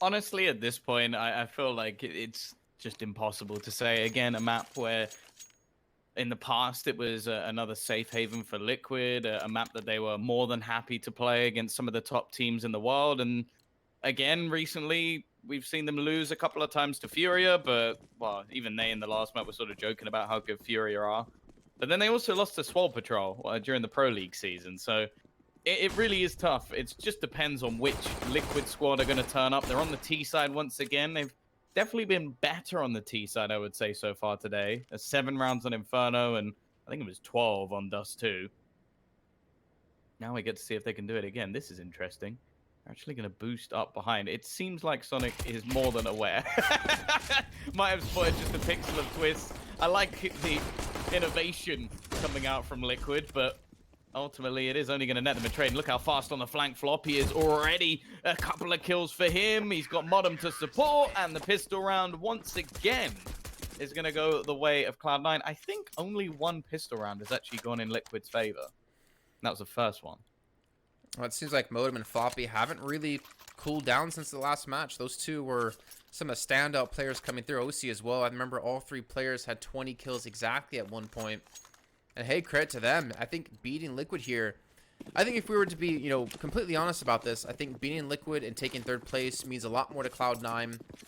Honestly, at this point, I feel like it's just impossible to say. Again, a map where in the past it was another safe haven for Liquid, a map that they were more than happy to play against some of the top teams in the world. And again, recently, we've seen them lose a couple of times to Furia, but, well, even they in the last map were sort of joking about how good Furia are. But then they also lost to Swole Patrol during the Pro League season. So it really is tough. It just depends on which Liquid squad are going to turn up. They're on the T side once again. They've definitely been better on the T side, I would say, so far today. 7 rounds on Inferno, and I think it was 12 on Dust 2. Now we get to see if they can do it again. This is interesting. They're actually going to boost up behind. It seems like Sonic is more than aware. Might have spotted just a pixel of Twist. I like the innovation coming out from Liquid, but ultimately, it is only going to net them a trade. Look how fast on the flank flop he is already. A couple of kills for him. He's got Modem to support, and the pistol round once again is going to go the way of Cloud9. I think only one pistol round has actually gone in Liquid's favor. That was the first one. Well, it seems like Modem and Floppy haven't really cooled down since the last match. Those two were some of the standout players coming through. OC as well. I remember all 3 players had 20 kills exactly at one point. And hey, credit to them. I think beating Liquid here, I think if we were to be, completely honest about this, I think beating Liquid and taking 3rd place means a lot more to Cloud9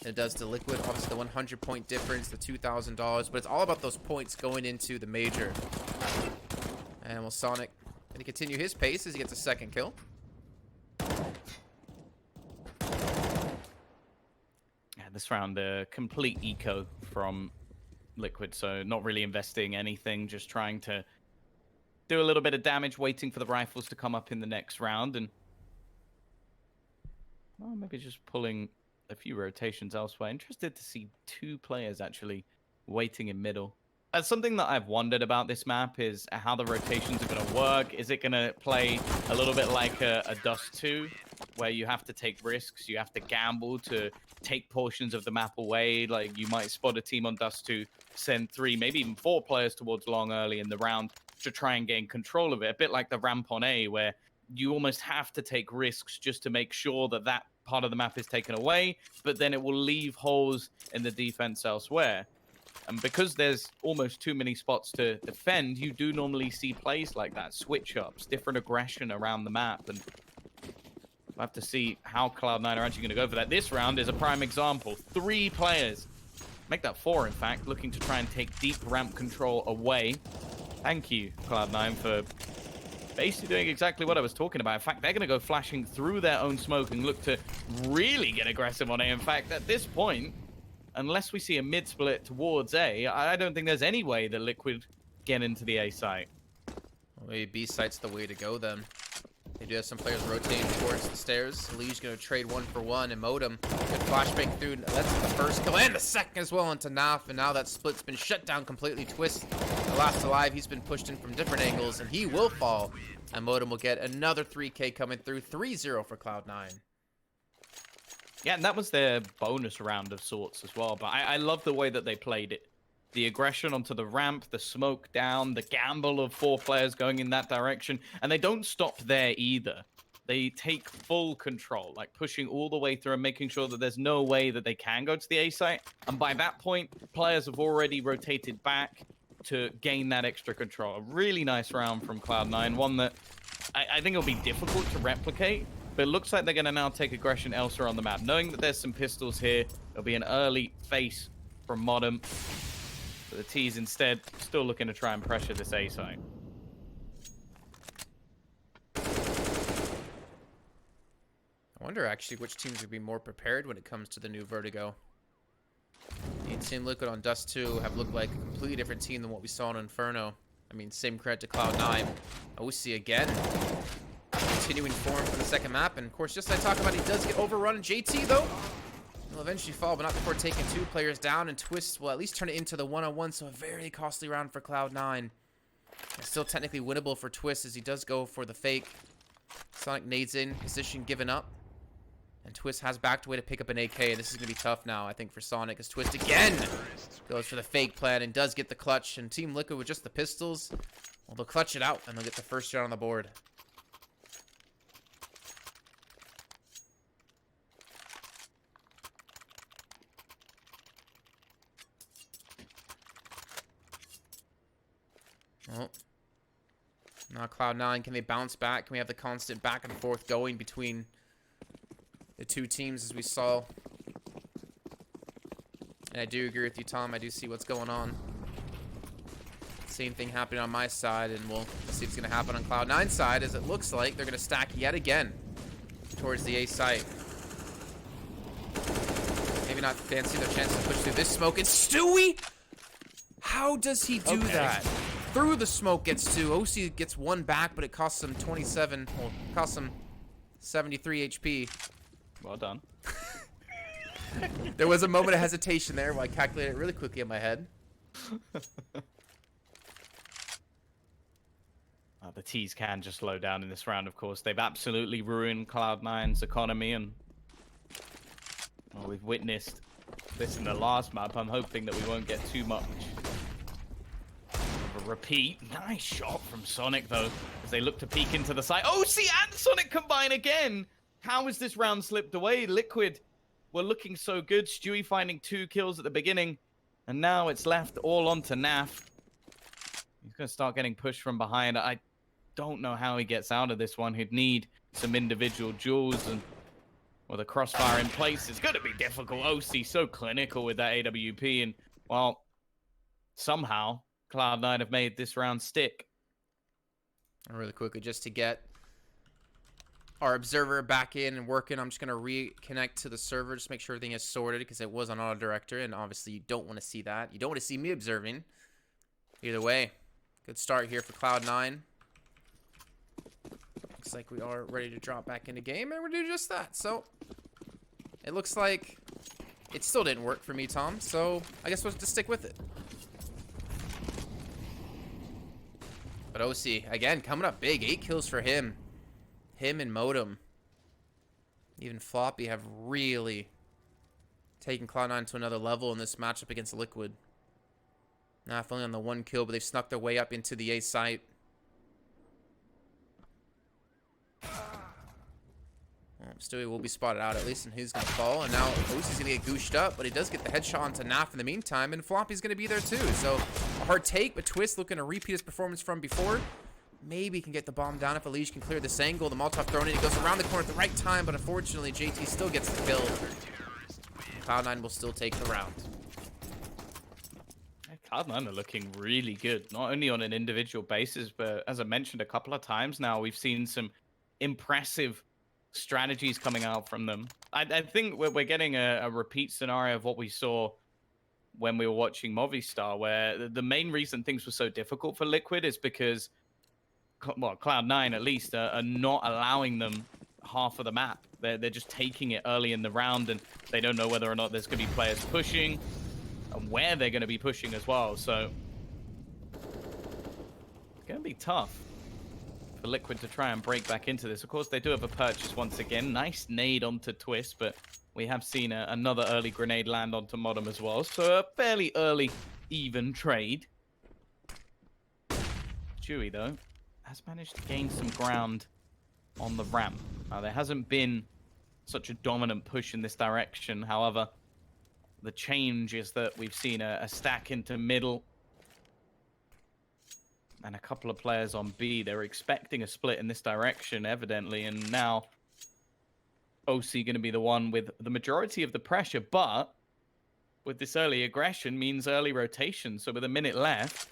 than it does to Liquid. Obviously, the 100-point difference, the $2,000, but it's all about those points going into the major. And will Sonic going to continue his pace as he gets a 2nd kill. Yeah, this round, complete eco from Liquid, so not really investing anything, just trying to do a little bit of damage, waiting for the rifles to come up in the next round, and well, maybe just pulling a few rotations elsewhere. Interested to see 2 players actually waiting in middle. Something that I've wondered about this map is how the rotations are going to work. Is it going to play a little bit like a Dust 2, where you have to take risks, you have to gamble to take portions of the map away? Like, you might spot a team on Dust 2, send 3, maybe even 4 players towards long early in the round to try and gain control of it. A bit like the ramp on A, where you almost have to take risks just to make sure that that part of the map is taken away, but then it will leave holes in the defense elsewhere. And because there's almost too many spots to defend, you do normally see plays like that, switch-ups, different aggression around the map. And we'll have to see how Cloud9 are actually going to go for that. This round is a prime example. 3 players, make that 4 in fact, looking to try and take deep ramp control away. Thank you, Cloud9, for basically doing exactly what I was talking about. In fact, they're going to go flashing through their own smoke and look to really get aggressive on A. In fact, at this point, unless we see a mid-split towards A, I don't think there's any way that Liquid get into the A site. Well, maybe B site's the way to go then. They do have some players rotating towards the stairs. Lee's going to trade 1 for 1, and Modem could flashbang through. That's the first kill and the 2nd as well into Naf, and now that split's been shut down completely. Twist, the last alive, he's been pushed in from different angles, and he will fall. And Modem will get another 3K coming through. 3-0 for Cloud9. Yeah, and that was their bonus round of sorts as well. But I love the way that they played it. The aggression onto the ramp, the smoke down, the gamble of 4 players going in that direction. And they don't stop there either. They take full control, like pushing all the way through and making sure that there's no way that they can go to the A site. And by that point, players have already rotated back to gain that extra control. A really nice round from Cloud9, one that I think it'll be difficult to replicate. But it looks like they're going to now take aggression elsewhere on the map. Knowing that there's some pistols here, it'll be an early face from Modem. But the T's instead still looking to try and pressure this A site. I wonder actually which teams would be more prepared when it comes to the new Vertigo. Team Liquid on Dust 2 have looked like a completely different team than what we saw on Inferno. I mean, same credit to Cloud9. OC again. Continuing form for the 2nd map, and of course, just as I talk about, he does get overrun. JT though, he'll eventually fall, but not before taking 2 players down, and Twist will at least turn it into the 1-on-1, so a very costly round for Cloud9. It's still technically winnable for Twist as he does go for the fake. Sonic nades in, position given up, and Twist has backed away to pick up an AK, and this is going to be tough now, I think, for Sonic, as Twist again goes for the fake plan and does get the clutch, and Team Liquid with just the pistols, well, they'll clutch it out, and they'll get the first shot on the board. Oh. Now Cloud9, can they bounce back? Can we have the constant back and forth going between the two teams as we saw? And I do agree with you, Tom. I do see what's going on. Same thing happening on my side, and we'll see what's going to happen on Cloud9's side, as it looks like they're going to stack yet again towards the A site. Maybe not fancy their chance to push through this smoke. And Stewie! How does he do that? Through the smoke gets two. OC gets one back, but it costs him 27. Well, it costs him 73 HP. Well done. There was a moment of hesitation there while I calculated it really quickly in my head. The T's can just slow down in this round, of course. They've absolutely ruined Cloud9's economy, and we've witnessed this in the last map. I'm hoping that we won't get too much of a repeat. Nice shot from Sonic, though, as they look to peek into the side. OC and Sonic combine again! How has this round slipped away? Liquid were looking so good. Stewie finding 2 kills at the beginning, and now it's left all onto Naf. He's going to start getting pushed from behind. I don't know how he gets out of this one. He'd need some individual duels, and with a crossfire in place, it's going to be difficult. OC so clinical with that AWP, and, well, somehow Cloud9 have made this round stick. Really quickly, just to get our observer back in and working, I'm just going to reconnect to the server, just make sure everything is sorted, because it was on auto director, and obviously you don't want to see that. You don't want to see me observing. Either way, good start here for Cloud9. Looks like we are ready to drop back into game, and we're doing just that. So, it looks like it still didn't work for me, Tom, so I guess we'll just stick with it. But OC, again, coming up big. 8 kills for him. Him and Modem. Even Floppy have really taken Cloud9 to another level in this matchup against Liquid. Not only on the 1 kill, but they've snuck their way up into the A site. Well, Stewie will be spotted out at least, and he's going to fall. And now OC's going to get gooshed up, but he does get the headshot onto Naf in the meantime, and Floppy's going to be there too. So a hard take, but Twist looking to repeat his performance from before. Maybe he can get the bomb down if Elige can clear this angle. The Molotov thrown in. He goes around the corner at the right time, but unfortunately, JT still gets the kill. Cloud9 will still take the round. Cloud9 are looking really good, not only on an individual basis, but as I mentioned a couple of times now, we've seen some impressive strategies coming out from them. I think we're getting a repeat scenario of what we saw when we were watching Movistar, where the main reason things were so difficult for Liquid is because, well, Cloud9 at least are not allowing them half of the map. They're just taking it early in the round, and they don't know whether or not there's going to be players pushing and where they're going to be pushing as well. So it's going to be tough for Liquid to try and break back into this. Of course, they do have a purchase once again. Nice nade onto Twist, but we have seen another early grenade land onto Modem as well. So a fairly early, even trade. Chewy, though, has managed to gain some ground on the ramp. There hasn't been such a dominant push in this direction. However, the change is that we've seen a stack into middle and a couple of players on B. They're expecting a split in this direction, evidently, and now OC going to be the one with the majority of the pressure, but with this early aggression means early rotation. So with a minute left,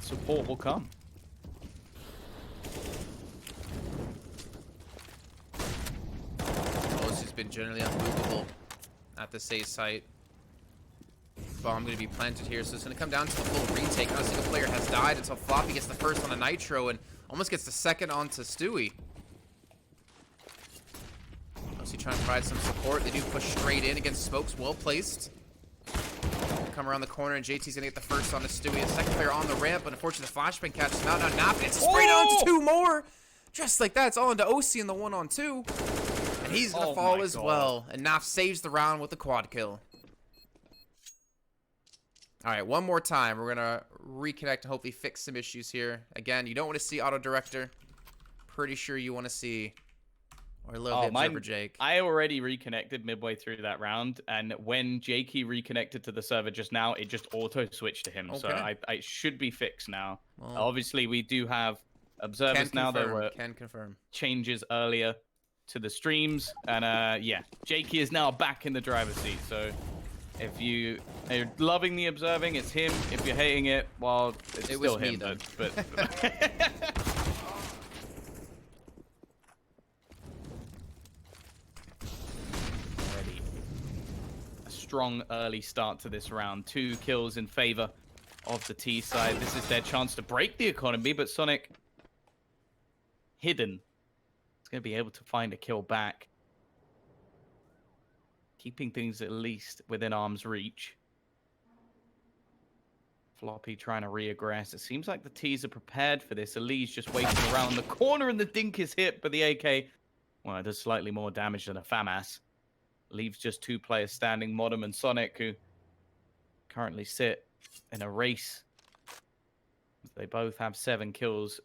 support will come. OC's been generally unmovable at the A site. Bomb going to be planted here, so it's going to come down to the full retake. Not a single player has died until Floppy gets the first on a Nitro and almost gets the second onto Stewie. OC trying to provide some support. They do push straight in against Smokes, well placed. Come around the corner, and JT's going to get the first onto Stewie. The second player on the ramp, but unfortunately the flashbang catches him out. Now Naf gets sprayed onto 2 more. Just like that, it's all into OC in the 1-on-2. And he's going to fall as well. And Naf saves the round with the quad kill. All right, one more time. We're going to reconnect and hopefully fix some issues here. Again, you don't want to see auto director. Pretty sure you want to see Or Lil Oh, the Observer Jake? I already reconnected midway through that round, and when Jakey reconnected to the server just now, it just auto switched to him. So Okay. I should be fixed now. Well, Obviously, we do have can observers now. There confirm. were Can confirm. changes earlier to the streams, and yeah, Jakey is now back in the driver's seat. So if you are loving the observing, it's him. If you're hating it, well, it's It still was me, him. then. But already a strong early start to this round. 2 kills in favor of the T side. This is their chance to break the economy, but Sonic hidden. It's going to be able to find a kill back, keeping things at least within arm's reach. Floppy trying to re-aggress. It seems like the T's are prepared for this. Ali's just waiting around the corner, and the dink is hit, but the AK, well, it does slightly more damage than a FAMAS. Leaves just 2 players standing, Modem and Sonic, who currently sit in a race. They both have 7 kills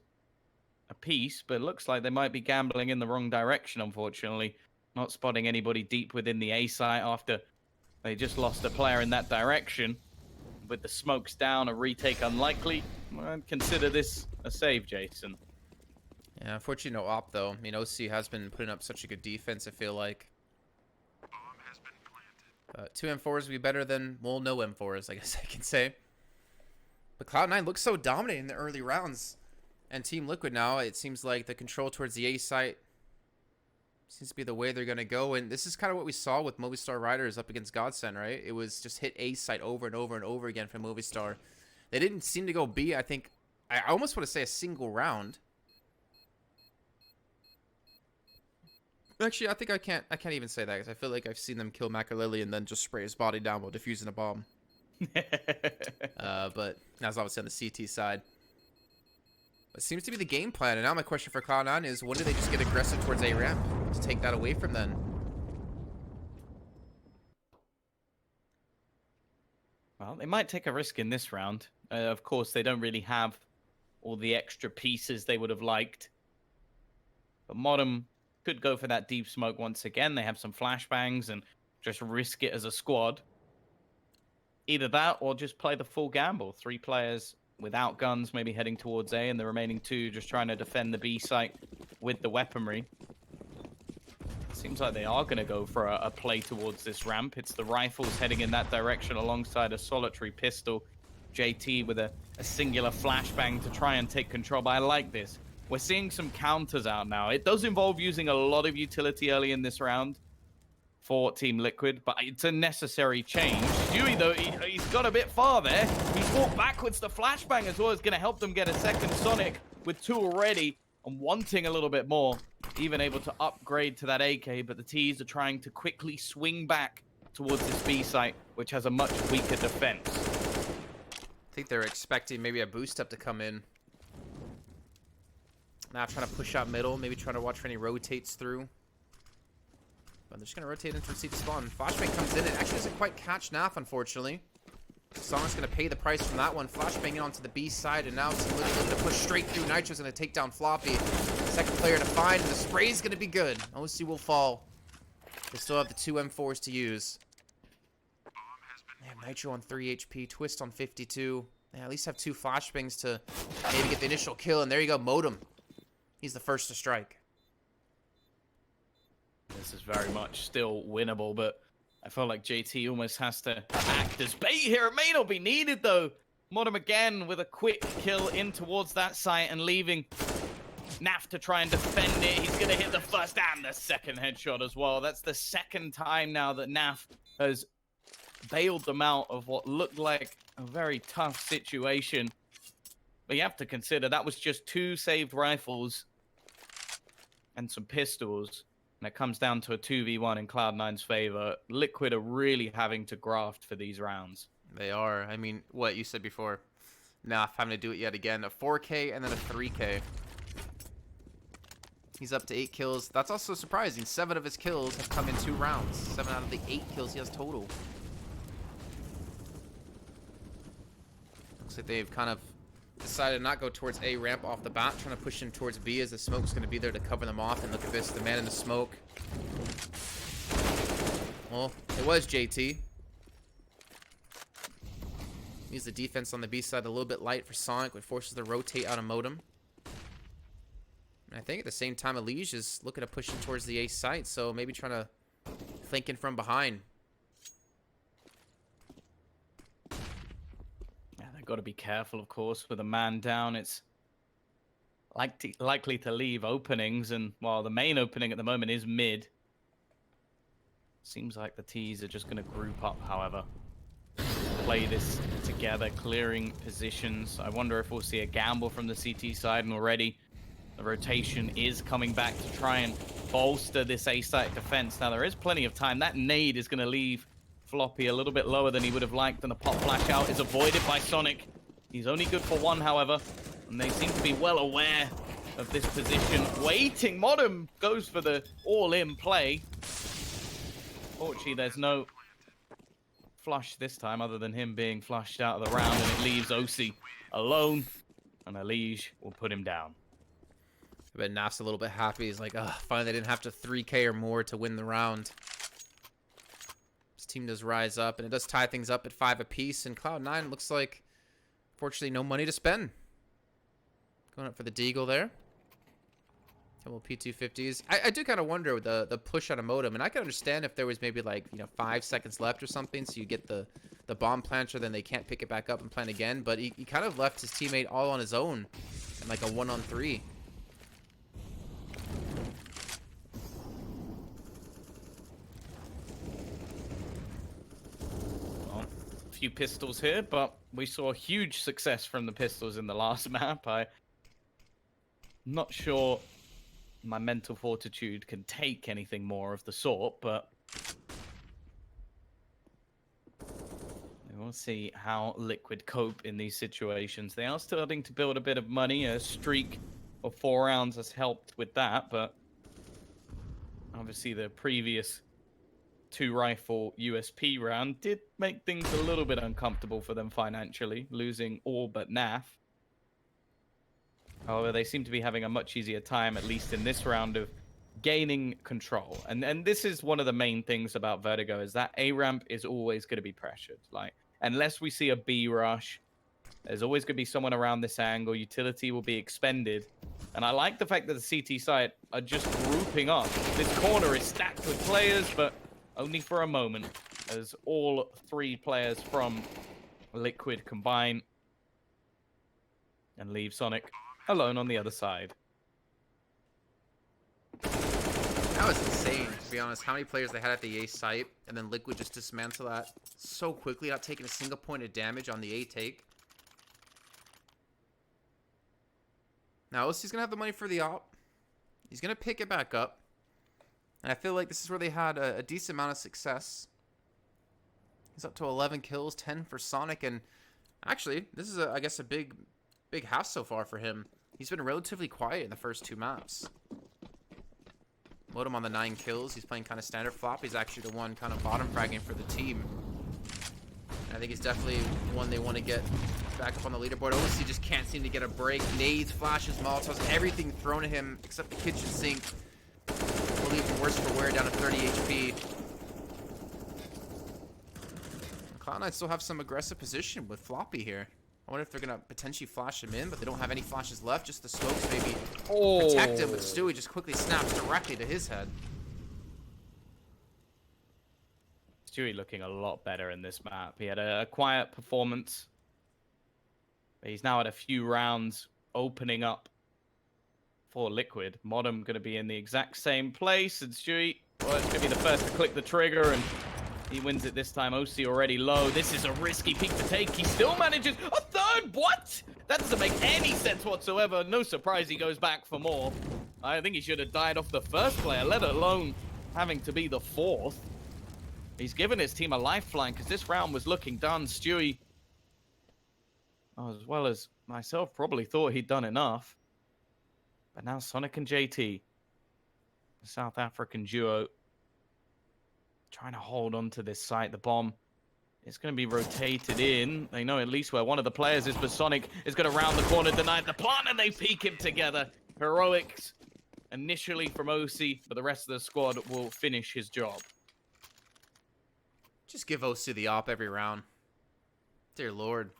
apiece, but it looks like they might be gambling in the wrong direction, unfortunately. Not spotting anybody deep within the A site after they just lost a player in that direction. With the smokes down, a retake unlikely. I'd consider this a save, Jason. Yeah, unfortunately no op though. I mean, OC has been putting up such a good defense, I feel like. 2 M4s would be better than, well, no M4s, I guess I can say. But Cloud9 looks so dominant in the early rounds. And Team Liquid now, it seems like the control towards the A site seems to be the way they're going to go. And this is kind of what we saw with Movistar Riders up against Godsend, right? It was just hit A site over and over and over again for Movistar. They didn't seem to go B, I think. I almost want to say a single round. Actually, I think I can't even say that because I feel like I've seen them kill Makaleli and then just spray his body down while defusing a bomb. But that's obviously on the CT side. But it seems to be the game plan. And now my question for Cloud9 is, when do they just get aggressive towards A ramp to take that away from them? Well, they might take a risk in this round. Of course, they don't really have all the extra pieces they would have liked. But Modem could go for that deep smoke once again. They have some flashbangs and just risk it as a squad. Either that or just play the full gamble. 3 players without guns, maybe heading towards A, and the remaining 2 just trying to defend the B site with the weaponry. Seems like they are going to go for a play towards this ramp. It's the rifles heading in that direction alongside a solitary pistol. JT with a singular flashbang to try and take control. But I like this. We're seeing some counters out now. It does involve using a lot of utility early in this round for Team Liquid, but it's a necessary change. Dewey, though, he's got a bit far there. He's walked backwards. The flashbang as well is going to help them get a second Sonic with 2 already and wanting a little bit more. Even able to upgrade to that AK, but the T's are trying to quickly swing back towards this B site, which has a much weaker defense. I think they're expecting maybe a boost up to come in. Now trying to push out middle, maybe trying to watch for any rotates through. But they're just going to rotate into receive spawn. Flashbang comes in. It actually doesn't quite catch Naf, unfortunately. Sonic's going to pay the price from that one. Flashbang in onto the B side, and now it's looking to push straight through. Nitro's going to take down Floppy. Second player to find, and the spray's going to be good. OC will fall. They still have the 2 M4s to use. Man, Nitro on 3 HP, Twist on 52. They at least have 2 flashbangs to maybe get the initial kill, and there you go, Modem. He's the first to strike. This is very much still winnable, but I feel like JT almost has to act as bait here. It may not be needed, though. Modem again with a quick kill in towards that site and leaving Naf to try and defend it. He's going to hit the first and the second headshot as well. That's the second time now that Naf has bailed them out of what looked like a very tough situation. But you have to consider that was just 2 saved rifles and some pistols. And it comes down to a 2v1 in Cloud9's favor. Liquid are really having to graft for these rounds. They are. I mean, what you said before. Naf having to do it yet again. A 4K and then a 3K. He's up to 8 kills. That's also surprising. 7 of his kills have come in 2 rounds. 7 out of the 8 kills he has total. Looks like they've kind of decided to not go towards A ramp off the bat, trying to push in towards B as the smoke's going to be there to cover them off. And look at this, the man in the smoke. Well, it was JT. Use the defense on the B side a little bit light for Sonic, which forces the rotate out of Modem. And I think at the same time, Elige is looking to push in towards the A site, so maybe trying to flank in from behind. Yeah, they've got to be careful, of course, with a man down. It's likely to leave openings, and while the main opening at the moment is mid, seems like the T's are just going to group up, however. Play this together, clearing positions. I wonder if we'll see a gamble from the CT side, and already the rotation is coming back to try and bolster this A-site defense. Now, there is plenty of time. That nade is going to leave Floppy a little bit lower than he would have liked, and the pop flash out is avoided by Sonic. He's only good for one, however, and they seem to be well aware of this position. Waiting, Modem goes for the all-in play. Fortunately, there's no flush this time other than him being flushed out of the round, and it leaves OC alone, and Elige will put him down. I bet Naf's a little bit happy. He's like, oh, finally they didn't have to 3K or more to win the round. His team does rise up, and it does tie things up at 5 apiece, and Cloud9 looks like, fortunately, no money to spend. Going up for the Deagle there. Couple P250s. I do kind of wonder with the push on a Modem, and I can understand if there was maybe like 5 seconds left or something, so you get the bomb planter, then they can't pick it back up and plant again. But he kind of left his teammate all on his own, in like a 1-on-3. Well, a few pistols here, but we saw huge success from the pistols in the last map. I'm not sure my mental fortitude can take anything more of the sort, but we'll see how Liquid cope in these situations. They are starting to build a bit of money. A streak of 4 rounds has helped with that, but obviously the previous 2-rifle USP round did make things a little bit uncomfortable for them financially, losing all but NAF. However, they seem to be having a much easier time, at least in this round, of gaining control. And this is one of the main things about Vertigo, is that A ramp is always going to be pressured. Like, unless we see a B rush, there's always going to be someone around this angle. Utility will be expended. And I like the fact that the CT side are just grouping up. This corner is stacked with players, but only for a moment, as all 3 players from Liquid combine and leave Sonic alone on the other side. That was insane, to be honest. How many players they had at the A site, and then Liquid just dismantle that so quickly, not taking a single point of damage on the A take. Now, OC's going to have the money for the op. He's going to pick it back up. And I feel like this is where they had a decent amount of success. He's up to 11 kills, 10 for Sonic, and actually, this is, I guess, a big half so far for him. He's been relatively quiet in the first 2 maps. Modem on the 9 kills. He's playing kind of standard flop. He's actually the one kind of bottom fragging for the team. And I think he's definitely one they want to get back up on the leaderboard. OC just can't seem to get a break. Nades, flashes, molotovs, everything thrown at him except the kitchen sink. Will leave him worse for wear, down to 30 HP. Cloud9 still have some aggressive position with Floppy here. I wonder if they're going to potentially flash him in, but they don't have any flashes left. Just the smokes maybe protect him, but Stewie just quickly snaps directly to his head. Stewie looking a lot better in this map. He had a quiet performance. But he's now had a few rounds opening up for Liquid. Modem going to be in the exact same place, and Stewie, well, it's going to be the first to click the trigger, and he wins it this time. OC already low. This is a risky peek to take. He still manages a third. What? That doesn't make any sense whatsoever. No surprise he goes back for more. I think he should have died off the first player, let alone having to be the 4th. He's given his team a lifeline because this round was looking done. Stewie, as well as myself, probably thought he'd done enough. But now Sonic and JT, the South African duo, trying to hold on to this site. The bomb It's going to be rotated in. They know at least where one of the players is, but Sonic is going to round the corner, deny the plant, and they peek him together. Heroics initially from OC, but the rest of the squad will finish his job. Just give OC the op every round. Dear Lord.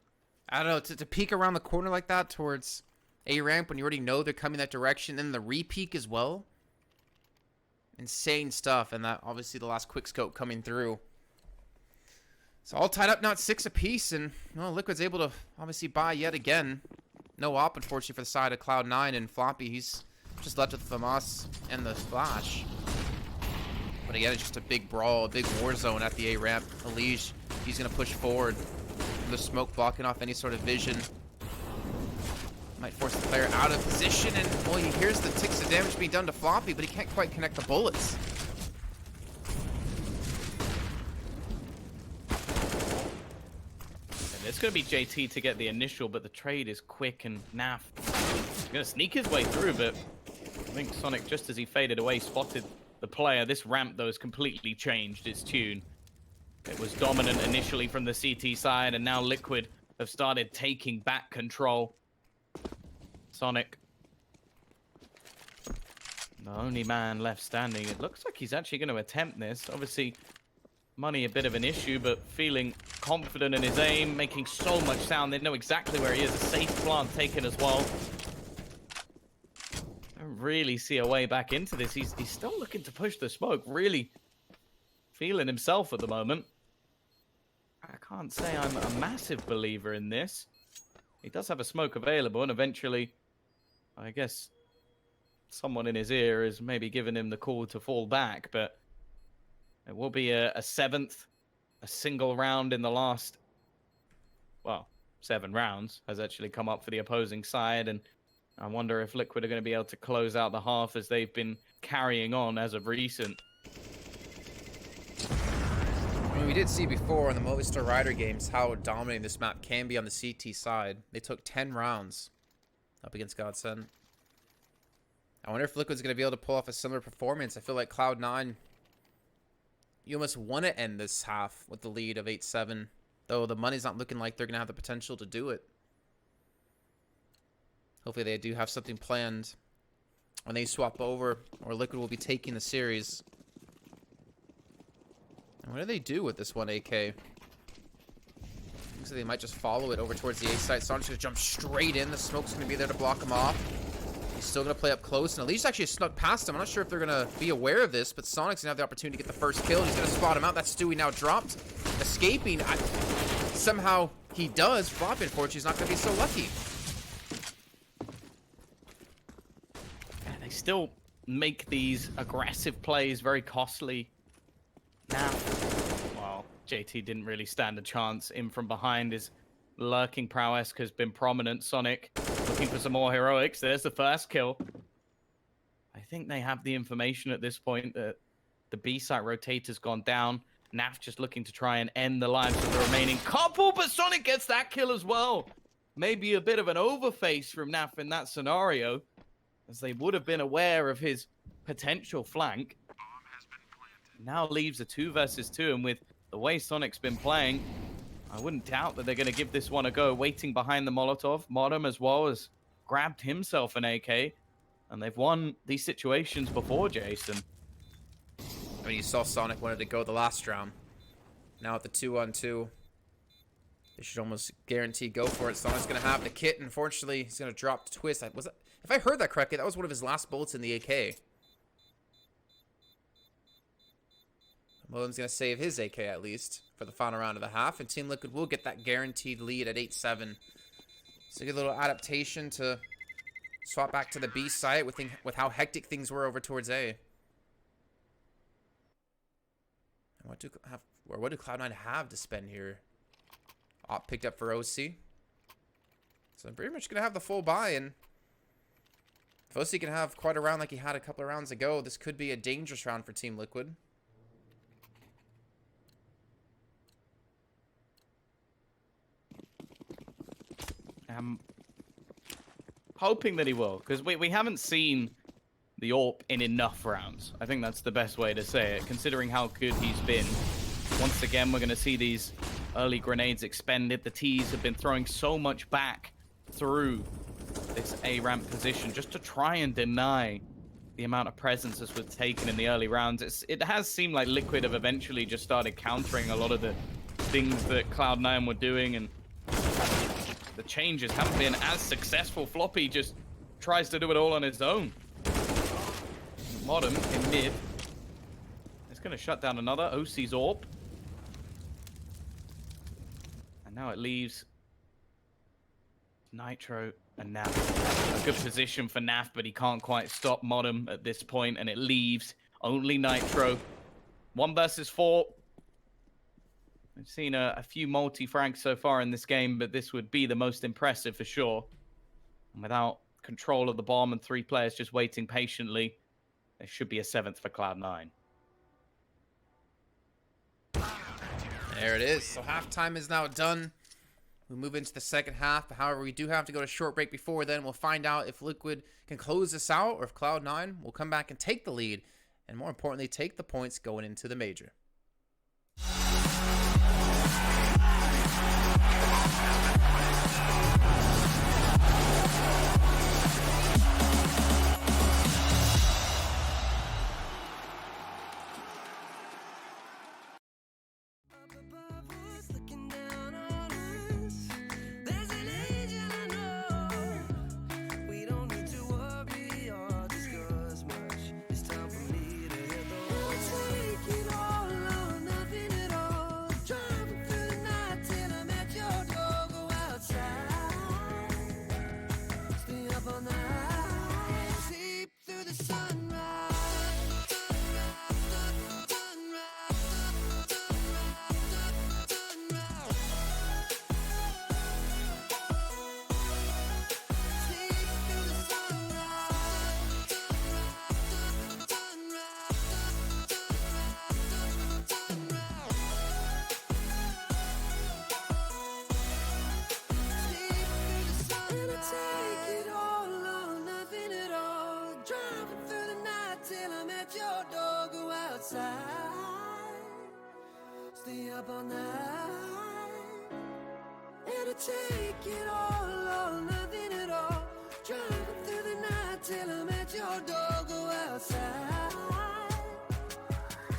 I don't know, to peek around the corner like that towards A-ramp when you already know they're coming that direction, then the re-peek as well. Insane stuff, and that obviously the last quick scope coming through. It's all tied up now at 6 apiece, and well, Liquid's able to obviously buy yet again. No op, unfortunately, for the side of Cloud9, and Floppy, he's just left with FAMAS and the Flash. But again, it's just a big brawl, a big war zone at the A-ramp. Elige, he's going to push forward. The smoke blocking off any sort of vision. Might force the player out of position, and well, he hears the ticks of damage being done to Floppy, but he can't quite connect the bullets. It's going to be JT to get the initial, but the trade is quick, and Naf is going to sneak his way through, but I think Sonic, just as he faded away, spotted the player. This ramp, though, has completely changed its tune. It was dominant initially from the CT side, and now Liquid have started taking back control. Sonic, the only man left standing. It looks like he's actually going to attempt this. Obviously, money a bit of an issue, but feeling confident in his aim, making so much sound. They know exactly where he is. A safe plant taken as well. Don't really see a way back into this. He's still looking to push the smoke. Really feeling himself at the moment. I can't say I'm a massive believer in this. He does have a smoke available, and eventually, I guess, someone in his ear is maybe giving him the call to fall back, but it will be a seventh, a single round in the last, well, 7 rounds has actually come up for the opposing side, and I wonder if Liquid are going to be able to close out the half as they've been carrying on as of recent. I mean, we did see before in the Movistar Rider games how dominating this map can be on the CT side. They took 10 rounds up against Godsend. I wonder if Liquid's going to be able to pull off a similar performance. I feel like Cloud9, you almost want to end this half with the lead of 8-7, though the money's not looking like they're going to have the potential to do it. Hopefully they do have something planned when they swap over, or Liquid will be taking the series. And what do they do with this one AK? Looks like they might just follow it over towards the A site. Sonic's going to jump straight in. The smoke's going to be there to block him off. He's still going to play up close, and Elise actually snuck past him. I'm not sure if they're going to be aware of this, but Sonic's going to have the opportunity to get the first kill. He's going to spot him out. That's Stewie now dropped. Escaping. Somehow he does. Floppy, unfortunately, is not going to be so lucky. Yeah, they still make these aggressive plays very costly. Now, well, JT didn't really stand a chance. In from behind, his lurking prowess has been prominent. Sonic looking for some more heroics. There's the first kill. I think they have the information at this point that the B-site rotator's gone down. Naf just looking to try and end the lives of the remaining couple, but Sonic gets that kill as well. Maybe a bit of an overface from Naf in that scenario, as they would have been aware of his potential flank. Now leaves a 2 versus 2, and with the way Sonic's been playing, I wouldn't doubt that they're going to give this one a go. Waiting behind the Molotov. Modem as well has grabbed himself an AK, and they've won these situations before, Jason. I mean, you saw Sonic wanted to go the last round. Now at the 2-on-2, they should almost guarantee go for it. Sonic's going to have the kit. Unfortunately, he's going to drop the twist. If I heard that correctly, that was one of his last bullets in the AK. Modem's going to save his AK at least for the final round of the half, and Team Liquid will get that guaranteed lead at 8-7. So a good little adaptation to swap back to the B site with how hectic things were over towards A. And what do Cloud9 have to spend here? Op picked up for OC. So I'm pretty much going to have the full buy, and if OC can have quite a round like he had a couple of rounds ago, this could be a dangerous round for Team Liquid. I'm hoping that he will, because we haven't seen the AWP in enough rounds. I think that's the best way to say it, considering how good he's been. Once again, we're going to see these Early grenades expended. The T's have been throwing so much back through this A ramp position just to try and deny the amount of presence this was taken in the early rounds. It has seemed like Liquid have eventually just started countering a lot of the things that Cloud9 were doing, and the changes haven't been as successful. Floppy just tries to do it all on his own. Modem in mid. It's going to shut down another. OC's AWP. And now it leaves Nitro and Naf. A good position for Naf, but he can't quite stop Modem at this point, and it leaves only Nitro. 1 versus 4. We've seen a few multi-frags so far in this game, but this would be the most impressive for sure. And without control of the bomb and 3 players just waiting patiently, there should be a 7th for Cloud9. There it is. So halftime is now done. We move into the second half. However, we do have to go to short break before then. We'll find out if Liquid can close this out or if Cloud9 will come back and take the lead. And more importantly, take the points going into the major. Stay up all night. It'll take it all or nothing at all. Driving through the night till I'm at your door. Go outside.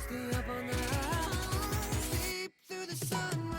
Stay up all night. Sleep through the sunrise.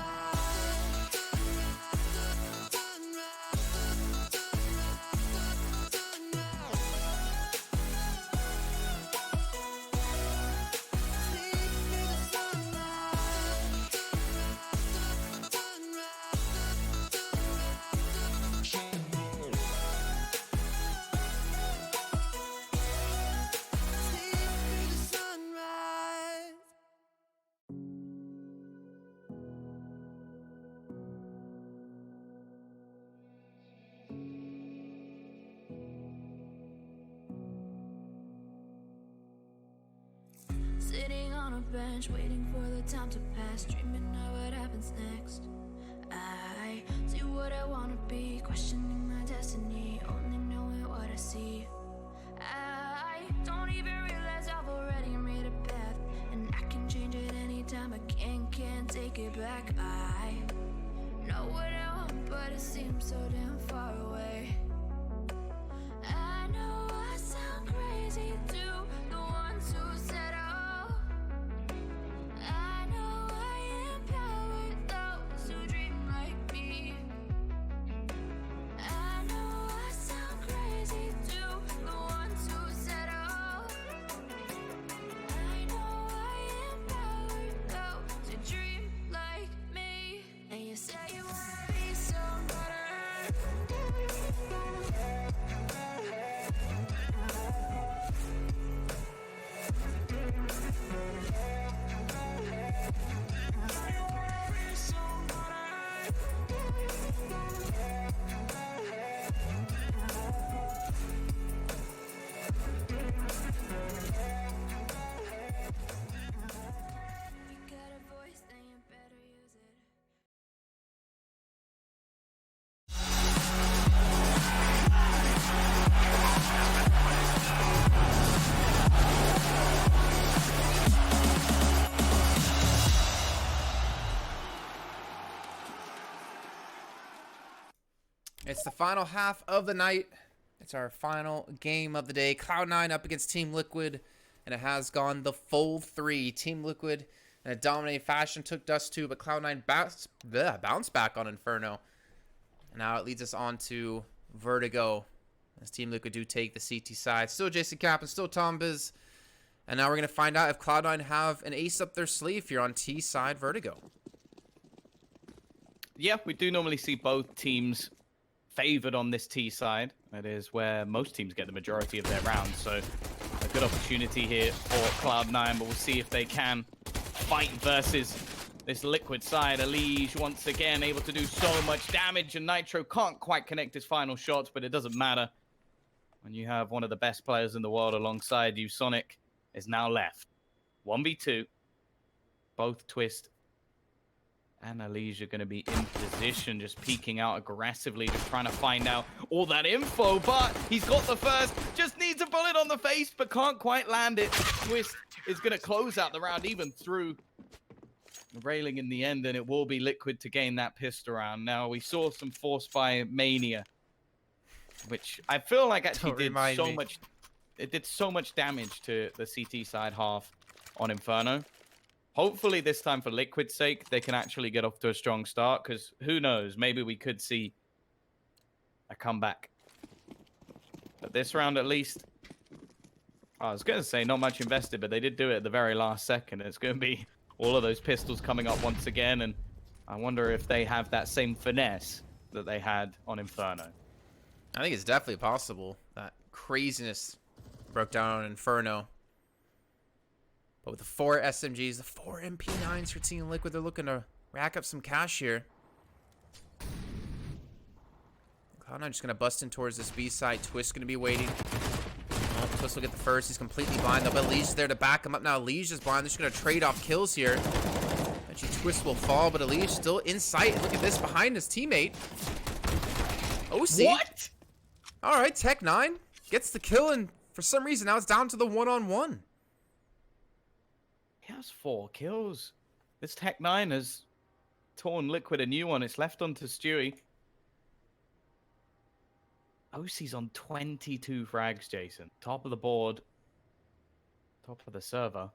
Sitting on a bench, waiting for the time to pass, dreaming of what happens next. I see what I wanna be, questioning my destiny, only knowing what I see. I don't even realize I've already made a path, and I can change it anytime. I can't take it back. I know what I want, but it seems so damn far away. I know I sound crazy to the ones who said I know I empower those who dream like me. I know I sound crazy to the ones who said I know I empower those who dream like me. And you say you wanna be somebody. It's the final half of the night. It's our final game of the day. Cloud9 up against Team Liquid, and it has gone the full 3. Team Liquid, in a dominating fashion, took Dust 2, but Cloud9 bounced back on Inferno. And now it leads us on to Vertigo, as Team Liquid do take the CT side. Still Jason Cap and still Tom Biz. And now we're going to find out if Cloud9 have an ace up their sleeve here on T side Vertigo. Yeah, we do normally see both teams favored on this T side. That is where most teams get the majority of their rounds. So a good opportunity here for Cloud9, but we'll see if they can fight versus this Liquid side. Elige once again able to do so much damage, and Nitro can't quite connect his final shots, but it doesn't matter when you have one of the best players in the world alongside you. Sonic is now left 1v2. Both Twist and Elige are going to be in position, just peeking out aggressively, just trying to find out all that info. But he's got the first, just needs a bullet on the face, but can't quite land it. Twist is going to close out the round, even through the railing in the end, and it will be Liquid to gain that pistol round. Now, we saw some force by Mania, which I feel like actually did so much. It did so much damage to the CT side half on Inferno. Hopefully this time, for Liquid's sake, they can actually get off to a strong start, because who knows, maybe we could see a comeback. But this round, at least, I was going to say not much invested, but they did do it at the very last second. It's going to be all of those pistols coming up once again, and I wonder if they have that same finesse that they had on Inferno. I think it's definitely possible. That craziness broke down on Inferno. But with the 4 SMGs, the 4 MP9s for Team Liquid, they're looking to rack up some cash here. Cloud9 just going to bust in towards this B side. Twist going to be waiting. Oh, Twist will get the first. He's completely blind, though, but Elige's there to back him up. Now Elige is blind. They're just going to trade off kills here. Actually, Twist will fall, but Elige still in sight. Look at this behind his teammate. OC. What? All right, Tech9 gets the kill, and for some reason, now it's down to the one-on-one. He has 4 kills. This Tech9 has torn Liquid a new one. It's left onto Stewie. OC's on 22 frags, Jason. Top of the board. Top of the server.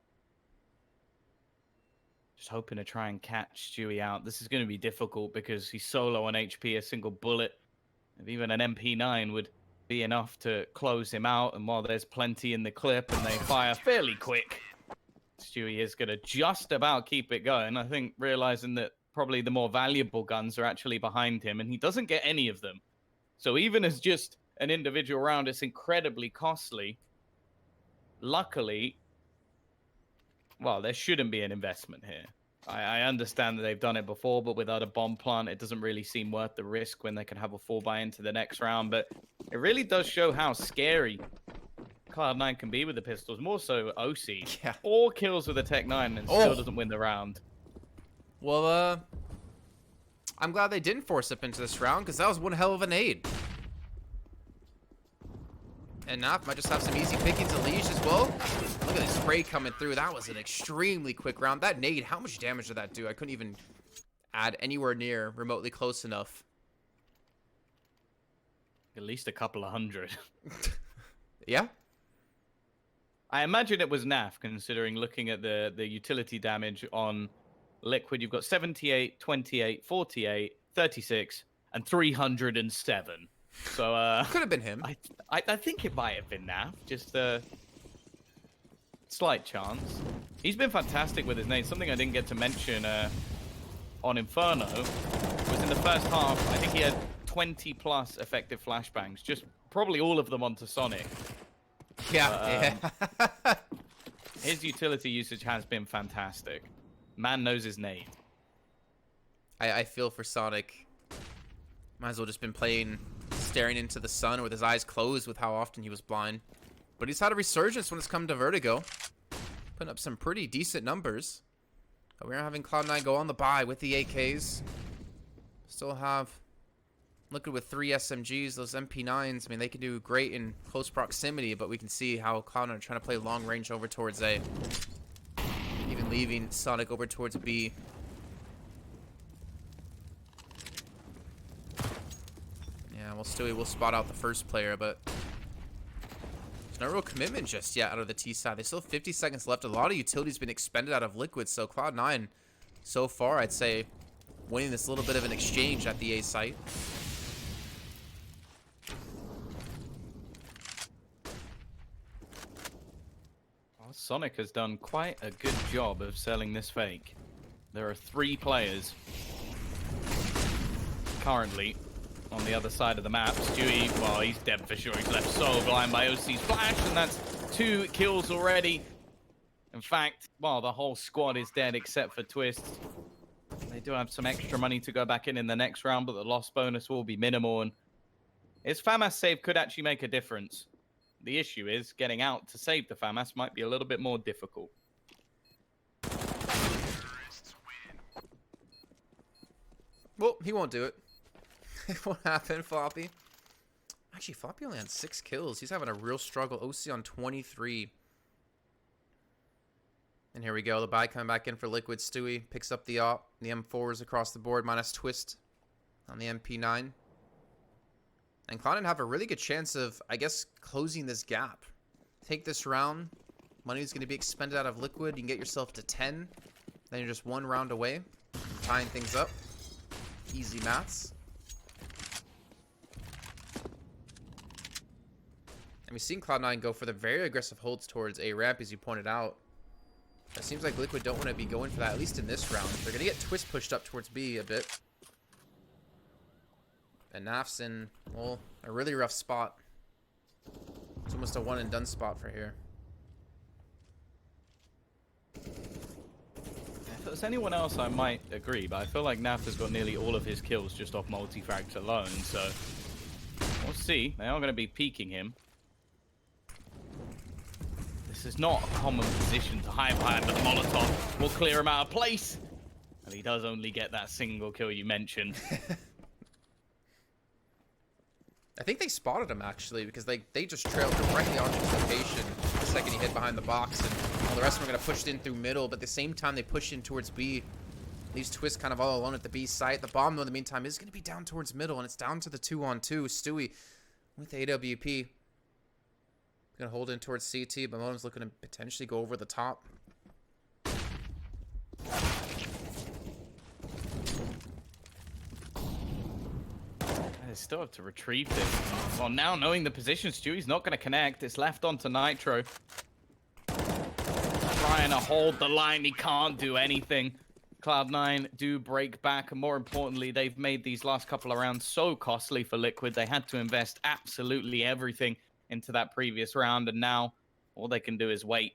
Just hoping to try and catch Stewie out. This is going to be difficult because he's solo on HP. A single bullet of even an MP9 would be enough to close him out. And while there's plenty in the clip and they fire fairly quick, Stewie is going to just about keep it going. I think realizing that probably the more valuable guns are actually behind him, and he doesn't get any of them. So even as just an individual round, it's incredibly costly. Luckily, well, there shouldn't be an investment here. I understand that they've done it before, but without a bomb plant, it doesn't really seem worth the risk when they can have a full buy into the next round. But it really does show how scary Cloud9 can be with the pistols. More so OC. Yeah. 4 kills with a Tech9 and still doesn't win the round. Well, I'm glad they didn't force up into this round, because that was one hell of a nade. And Naf might just have some easy pickings. Elige as well. Look at the spray coming through. That was an extremely quick round. That nade, how much damage did that do? I couldn't even add anywhere near remotely close enough. At least a couple of hundred. Yeah? I imagine it was NAF, considering looking at the utility damage on Liquid. You've got 78, 28, 48, 36, and 307. So Could have been him. I think it might have been NAF. Just a slight chance. He's been fantastic with his name. Something I didn't get to mention on Inferno was in the first half, I think he had 20 plus effective flashbangs. Just probably all of them onto Sonic. Yeah. His utility usage has been fantastic. Man knows his name. I feel for Sonic. Might as well just been playing, staring into the sun with his eyes closed with how often he was blind. But he's had a resurgence when it's come to Vertigo. Putting up some pretty decent numbers. But we're having Cloud9 go on the bye with the AKs. Still have Liquid with 3 SMGs, those MP9s. I mean, they can do great in close proximity, but we can see how Cloud9 are trying to play long range over towards A. Even leaving Sonic over towards B. Yeah, Well, Stewie will spot out the first player, but there's no real commitment just yet out of the T side. They still have 50 seconds left. A lot of utility's been expended out of Liquid, so Cloud9, so far, I'd say, winning this little bit of an exchange at the A site. Well, Sonic has done quite a good job of selling this fake. There are 3 players currently on the other side of the map. Stewie, well, he's dead for sure. He's left so blind by OC's flash, and that's 2 kills already. In fact, well, the whole squad is dead except for Twist. They do have some extra money to go back in the next round, but the loss bonus will be minimal, and his FAMAS save could actually make a difference. The issue is getting out to save the FAMAS might be a little bit more difficult. Well, he won't do it. It won't happen, Floppy. Actually, Floppy only had 6 kills. He's having a real struggle. OC on 23. And here we go. The buy coming back in for Liquid. Stewie picks up the AWP. The M4s across the board, minus Twist on the MP9. And Cloud9 have a really good chance of, I guess, closing this gap. Take this round. Money's going to be expended out of Liquid. You can get yourself to 10. Then you're just 1 round away from tying things up. Easy maths. And we've seen Cloud9 go for the very aggressive holds towards A ramp, as you pointed out. It seems like Liquid don't want to be going for that, at least in this round. They're going to get Twist pushed up towards B a bit. And Naf's in, well, a really rough spot. It's almost a one and done spot for here. If it was anyone else, I might agree, but I feel like Naf has got nearly all of his kills just off multi-frags alone, so we'll see. They are going to be peeking him. This is not a common position to hide behind, but the Molotov will clear him out of place. And he does only get that single kill you mentioned. I think they spotted him, actually, because they just trailed directly onto his location the second he hid behind the box, and well, the rest of them are going to push it in through middle, but at the same time they push in towards B. Leaves Twist kind of all alone at the B site. The bomb, though, in the meantime, is going to be down towards middle, and it's down to the 2-on-2. Stewie with AWP. Going to hold in towards CT, but Modem's looking to potentially go over the top. They still have to retrieve this. Well, now knowing the position, Stewie's not going to connect. It's left onto Nitro. Trying to hold the line. He can't do anything. Cloud9 do break back, and more importantly, they've made these last couple of rounds so costly for Liquid. They had to invest absolutely everything into that previous round, and now all they can do is wait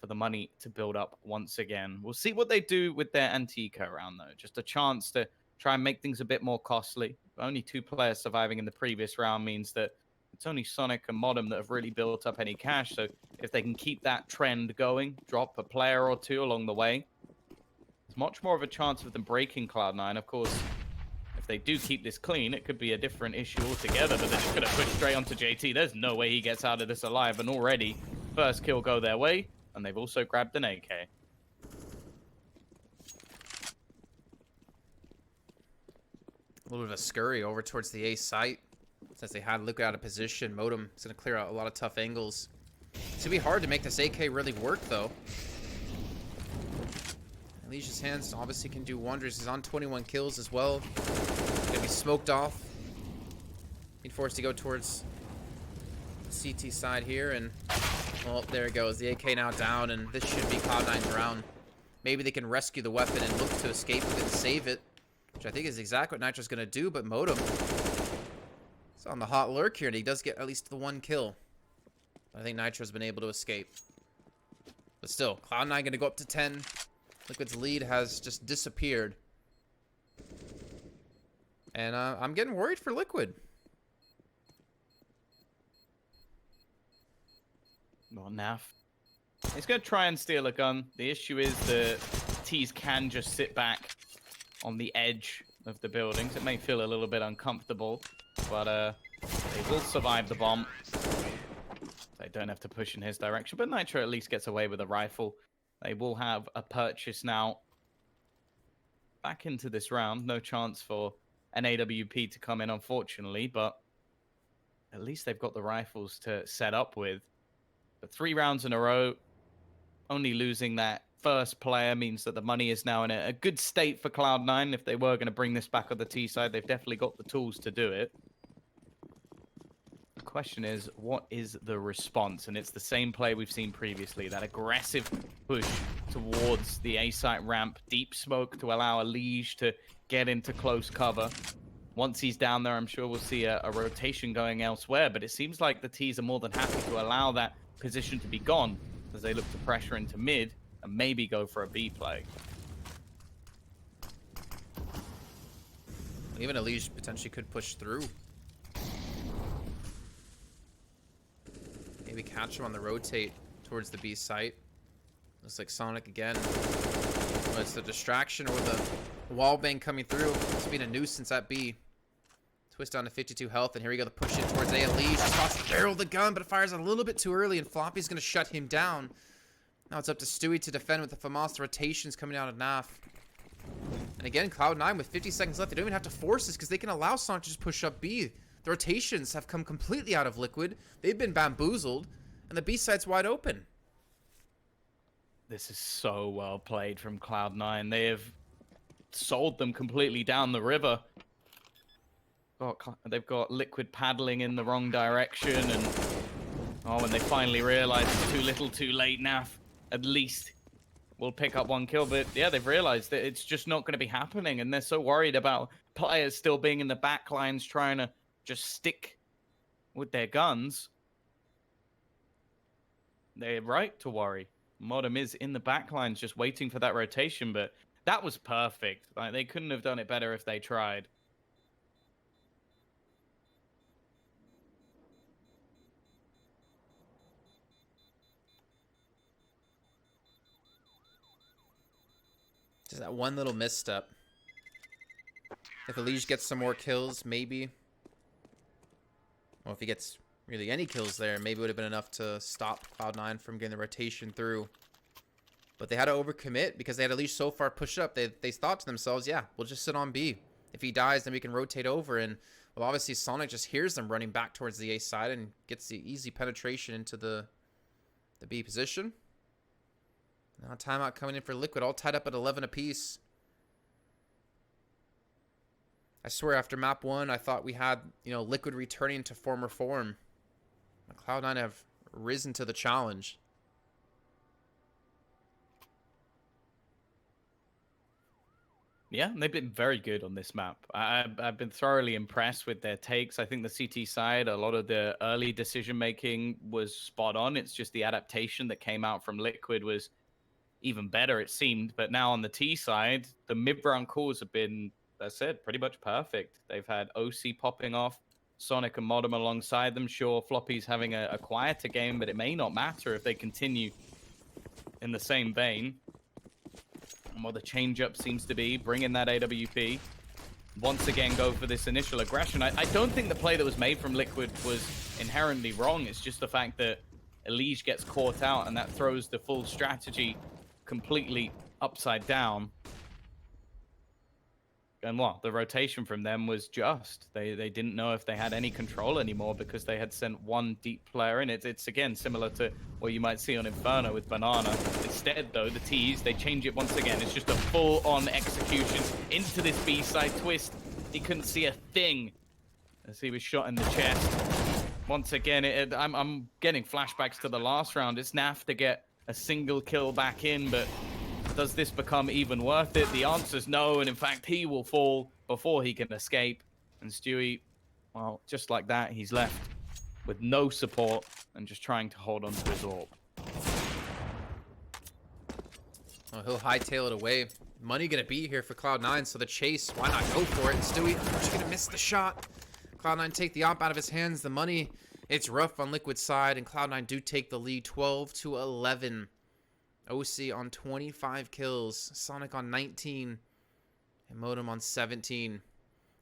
for the money to build up once again. We'll see what they do with their anti-eco round, though. Just a chance to try and make things a bit more costly. Only 2 players surviving in the previous round means that it's only Sonic and Modem that have really built up any cash. So if they can keep that trend going, drop a player or 2 along the way, there's much more of a chance of them breaking Cloud9. Of course, if they do keep this clean, it could be a different issue altogether, but they're just going to push straight onto JT. There's no way he gets out of this alive, and already first kill go their way, and they've also grabbed an AK. A little bit of a scurry over towards the A site. Since they had Liquid out of position, Modem is going to clear out a lot of tough angles. It's going to be hard to make this AK really work, though. Alicia's hands obviously can do wonders. He's on 21 kills as well. Going to be smoked off. Being forced to go towards the CT side here, and well, there it goes. The AK now down, and this should be Cloud9's round. Maybe they can rescue the weapon and look to escape with it and save it, which I think is exactly what Nitro's going to do, but Modem is on the hot lurk here, and he does get at least the 1 kill. I think Nitro's been able to escape. But still, Cloud9 going to go up to 10. Liquid's lead has just disappeared. And I'm getting worried for Liquid. Well, Naf. He's going to try and steal a gun. The issue is that T's can just sit back on the edge of the buildings. It may feel a little bit uncomfortable, but they will survive the bomb. They don't have to push in his direction, but Nitro at least gets away with a rifle. They will have a purchase now. Back into this round. No chance for an AWP to come in, unfortunately, but at least they've got the rifles to set up with. But 3 rounds in a row, only losing that first player means that the money is now in a good state for Cloud9. If they were going to bring this back on the T side, they've definitely got the tools to do it. The question is, what is the response? And it's the same play we've seen previously, that aggressive push towards the A site ramp, deep smoke to allow Elige to get into close cover. Once he's down there, I'm sure we'll see a rotation going elsewhere, but it seems like the T's are more than happy to allow that position to be gone as they look to pressure into mid and maybe go for a B play. Even Elige potentially could push through. Maybe catch him on the rotate towards the B site. Looks like Sonic again. Whether it's the distraction or the wall bang coming through. It's been a nuisance at B. Twist down to 52 health, and here we go, the push in towards A. Elige just wants to barrel the gun, but it fires a little bit too early, and Floppy's going to shut him down. Now it's up to Stewie to defend with the FAMAS rotations coming out of NAF. And again, Cloud9 with 50 seconds left. They don't even have to force this because they can allow Sonic to just push up B. The rotations have come completely out of Liquid. They've been bamboozled, and the B side's wide open. This is so well played from Cloud9. They have sold them completely down the river. They've got Liquid paddling in the wrong direction, and when they finally realize it's too little too late, NAF at least will pick up 1 kill. But yeah, they've realized that it's just not going to be happening, and they're so worried about players still being in the back lines trying to just stick with their guns. They're right to worry. Modem is in the back lines just waiting for that rotation, but that was perfect. Like, they couldn't have done it better if they tried. Just that one little misstep. If Elige gets some more kills, maybe. Well, if he gets really any kills there, maybe it would have been enough to stop Cloud9 from getting the rotation through. But they had to overcommit because they had Elige so far pushed up. They thought to themselves, yeah, we'll just sit on B. If he dies, then we can rotate over. And, well, obviously Sonic just hears them running back towards the A side and gets the easy penetration into the B position. Now timeout coming in for Liquid, all tied up at 11 apiece. I swear after map 1, I thought we had, Liquid returning to former form. Cloud9 have risen to the challenge. Yeah, they've been very good on this map. I've been thoroughly impressed with their takes. I think the CT side, a lot of the early decision-making was spot on. It's just the adaptation that came out from Liquid was even better, it seemed. But now on the T side, the mid-round calls have been, as I said, pretty much perfect. They've had OC popping off, Sonic and Modem alongside them. Sure, Floppy's having a quieter game, but it may not matter if they continue in the same vein. And what the change-up seems to be, bring in that AWP. Once again, go for this initial aggression. I don't think the play that was made from Liquid was inherently wrong. It's just the fact that Elige gets caught out, and that throws the full strategy completely upside down. And the rotation from them was just. They didn't know if they had any control anymore because they had sent 1 deep player in. It's again similar to what you might see on Inferno with Banana. Instead, though, the T's, they change it once again. It's just a full-on execution into this B-side twist. He couldn't see a thing as he was shot in the chest. Once again, I'm getting flashbacks to the last round. It's NAF to get a single kill back in, but does this become even worth it? The answer's no, and in fact, he will fall before he can escape. And Stewie, well, just like that, he's left with no support and just trying to hold on to his orb. Oh, he'll hightail it away. Money gonna be here for Cloud9, so the chase, why not go for it? Stewie, just gonna miss the shot. Cloud9 take the op out of his hands. The money, it's rough on Liquid's side, and Cloud9 do take the lead 12-11. OC on 25 kills, Sonic on 19, and Modem on 17.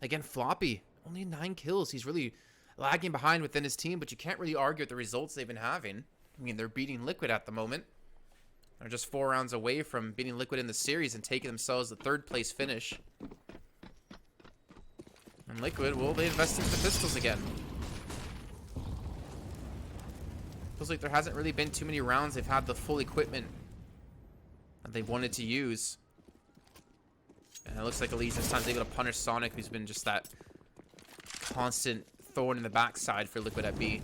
Again, Floppy, only 9 kills. He's really lagging behind within his team, but you can't really argue with the results they've been having. I mean, they're beating Liquid at the moment. They're just 4 rounds away from beating Liquid in the series and taking themselves the 3rd place finish. And Liquid, will they invest into the pistols again? Feels like there hasn't really been too many rounds they've had the full equipment that they wanted to use. And it looks like Elise this time's able to punish Sonic, who's been just that constant thorn in the backside for Liquid at B.